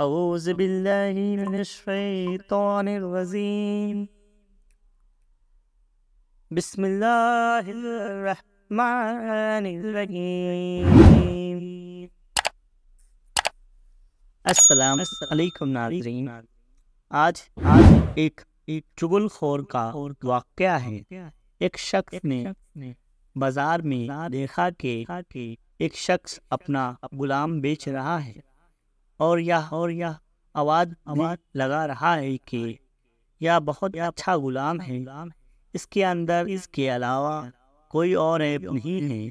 اعوذ باللہ من الشیطان الرجیم بسم اللہ الرحمن الرحیم۔ السلام علیکم ناظرین، آج ایک چغل خور کا واقعہ ہے۔ ایک شخص نے بازار میں دیکھا کہ ایک شخص اپنا غلام بیچ رہا ہے اور یہ آواز لگا رہا ہے کہ یہ بہت اچھا غلام ہے، اس کے اندر اس کے علاوہ کوئی اور عیب نہیں ہے۔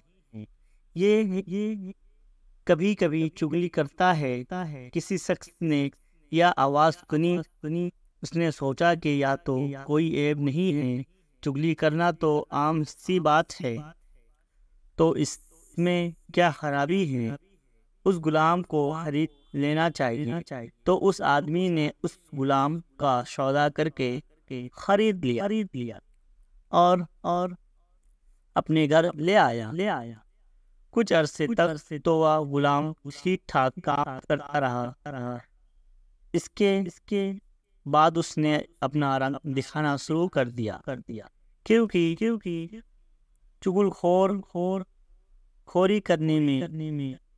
یہ کبھی کبھی چغلی کرتا ہے۔ کسی شخص نے یہ آواز سنی، اس نے سوچا کہ یا تو کوئی عیب نہیں ہے، چغلی کرنا تو عام سی بات ہے، تو اس میں کیا خرابی ہے، اس غلام کو خرید لینا چاہیے۔ تو اس آدمی نے اس غلام کا سودا کر کے خرید لیا اور اپنے گھر لے آیا۔ کچھ عرصے تک تو وہ غلام ٹھیک ٹھاک کام کرتا رہا۔ اس کے بعد اس نے اپنا رنگ دکھانا شروع کر دیا، کیونکہ چغل خوری کرنے میں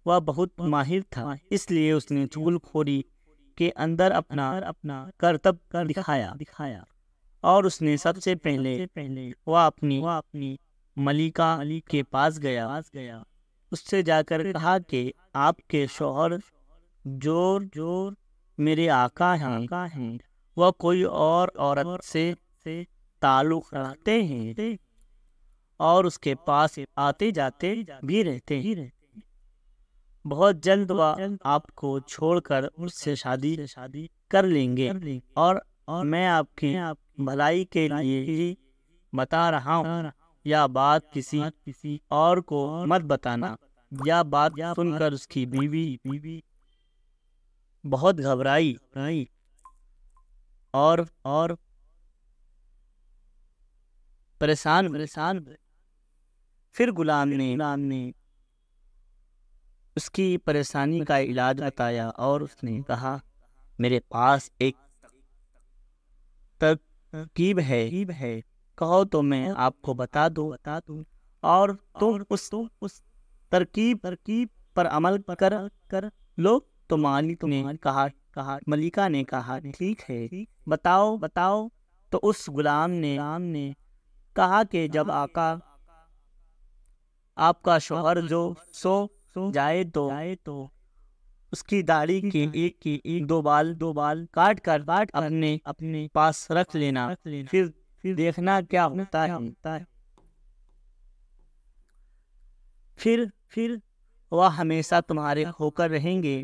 وہ بہت ماہر تھا، اس لیے اس نے چغل خوری کے اندر اپنا کرتب دکھایا اور اس نے سب سے پہلے وہ اپنی ملکہ کے پاس گیا، اس سے جا کر کہا کہ آپ کے شوہر جو میرے آقا ہیں وہ کوئی اور عورت سے تعلق رکھتے ہیں اور اس کے پاس آتے جاتے بھی رہتے ہیں۔ بہت جلد وہ آپ کو چھوڑ کر اس سے شادی کر لیں گے، اور میں آپ کی بھلائی کے لیے ہی بتا رہا ہوں، یہ بات کسی اور کو مت بتانا۔ یہ بات سن کر اس کی بیوی بہت گھبرائی اور پریشان۔ پھر غلام نے اس کی پریشانی کا علاج بتایا اور اس نے کہا، میرے پاس ایک ترکیب ہے، کہو تو میں آپ کو بتا دوں اور تم اس ترکیب پر عمل کر لو۔ تو ملکہ نے کہا ٹھیک ہے، بتاؤ۔ تو اس غلام نے کہا کہ جب آپ کا شوہر جو سو جائے تو اس کی داڑھی کے ایک دو بال کاٹ کر اپنے پاس رکھ لینا، پھر دیکھنا کیا ہوتا ہے۔ پھر وہ ہمیشہ تمہارے ہو کر رہیں گے،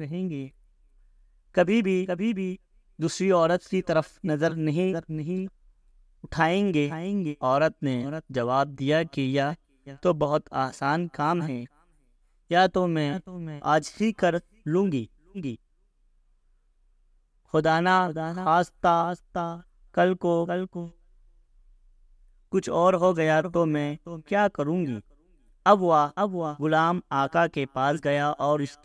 کبھی بھی دوسری عورت کی طرف نظر نہیں اٹھائیں گے۔ عورت نے جواب دیا کہ یہ تو بہت آسان کام ہے، یا تو میں آج ہی کر لوں گی، خدا نہ خواستہ کل کو کچھ اور ہو گیا تو میں کیا کروں گی۔ اب وہ غلام آقا کے پاس گیا اور اس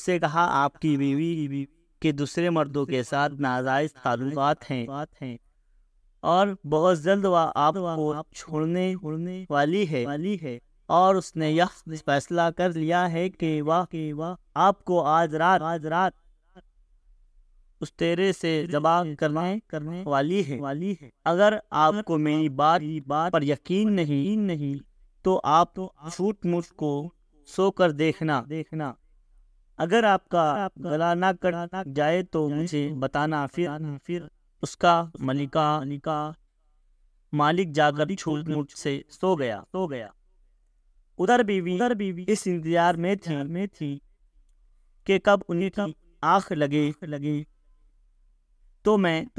سے کہا، آپ کی بیوی کے دوسرے مردوں کے ساتھ ناجائز تعلقات ہیں اور بہت جلد وہ آپ کو چھوڑنے والی ہے، اور اس نے یہ فیصلہ کر لیا ہے کہ وہ آپ کو آج رات اس تیرے سے ذبح کرنے والی ہے۔ اگر آپ کو میری بات پر یقین نہیں تو آپ چھوٹ مجھ کو سو کر دیکھنا، اگر آپ کا گلا نہ کٹ جائے تو مجھے بتانا۔ پھر اس کا مالک جا کر چھوٹ مجھ سے سو گیا۔ ادھر بیوی اس انتظار میں تھی کہ کب انہیں کی آنکھ لگے تو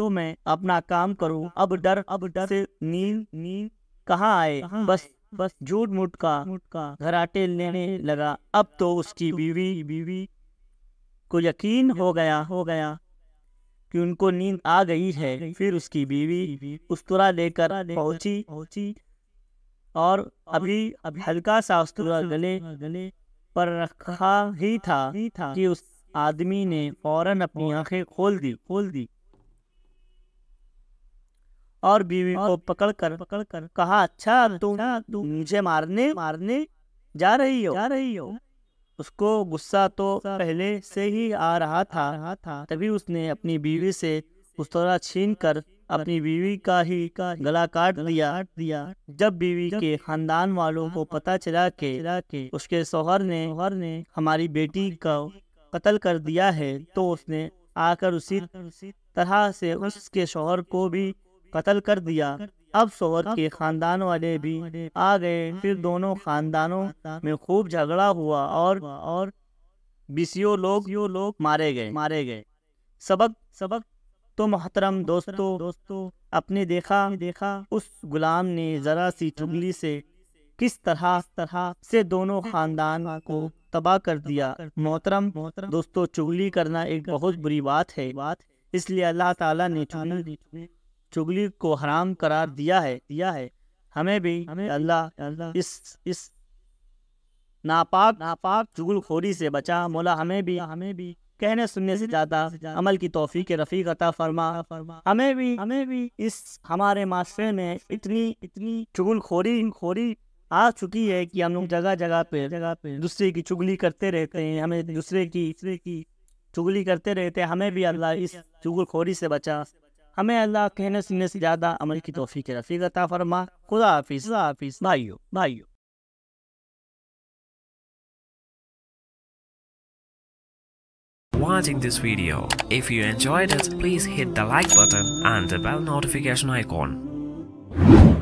میں اپنا کام کروں۔ اب ڈر سے نیند کہاں آئے، بس جھوٹ موٹ کا گھراٹے لینے لگا۔ اب تو اس کی بیوی کو یقین ہو گیا کہ ان کو نیند آ گئی ہے۔ پھر اس کی بیوی استرا لے کر پہنچی اور ابھی ہلکا سا استرا گلے پر رکھا ہی تھا کہ اس آدمی نے فوراً اپنی آنکھیں کھول دی اور بیوی کو پکڑ کر کہا اچھا تم مجھے مارنے جا رہی ہو۔ اس کو غصہ تو پہلے سے ہی آ رہا تھا، تبھی اس نے اپنی بیوی سے پستولہ چھین کر اپنی بیوی کا ہی گلا کاٹ دیا۔ جب بیوی کے خاندان والوں کو پتہ چلا کہ اس کے شوہر نے ہماری بیٹی کا قتل کر دیا ہے تو اس نے آ کر اسی طرح سے اس کے شوہر کو بھی قتل کر دیا۔ اب شوہر کے خاندان والے بھی آ گئے، پھر دونوں خاندانوں میں خوب جھگڑا ہوا اور بیسیوں لوگ مارے گئے۔ سبق تو محترم دوستو اپنے دیکھا اس غلام نے ذرا سی چغلی سے کس طرح سے دونوں خاندان کو تباہ کر دیا۔ محترم دوستو، چغلی کرنا ایک بہت بری بات ہے، اس لیے اللہ تعالیٰ نے چغلی کو حرام قرار دیا ہے۔ ہمیں بھی اللہ اس ناپاک چغل خوری سے بچا۔ مولا ہمیں بھی کہنے سننے سے زیادہ عمل کی توفیق رفیق عطا فرما۔ ہمیں بھی اس ہمارے معاشرے میں اتنی چغل خوری آ چکی ہے کہ ہم لوگ جگہ پہ دوسرے کی چغلی کرتے رہتے ہیں، ہمیں دوسرے کی چغلی کرتے رہتے ہیں۔ ہمیں بھی اللہ اس چغل خوری سے بچا، ہمیں اللہ کہنے سننے سے زیادہ عمل کی توفیق رفیق عطا فرما۔ خدا حافظ بھائیو۔ Watching this video. If you enjoyed it, please hit the like button and the bell notification icon.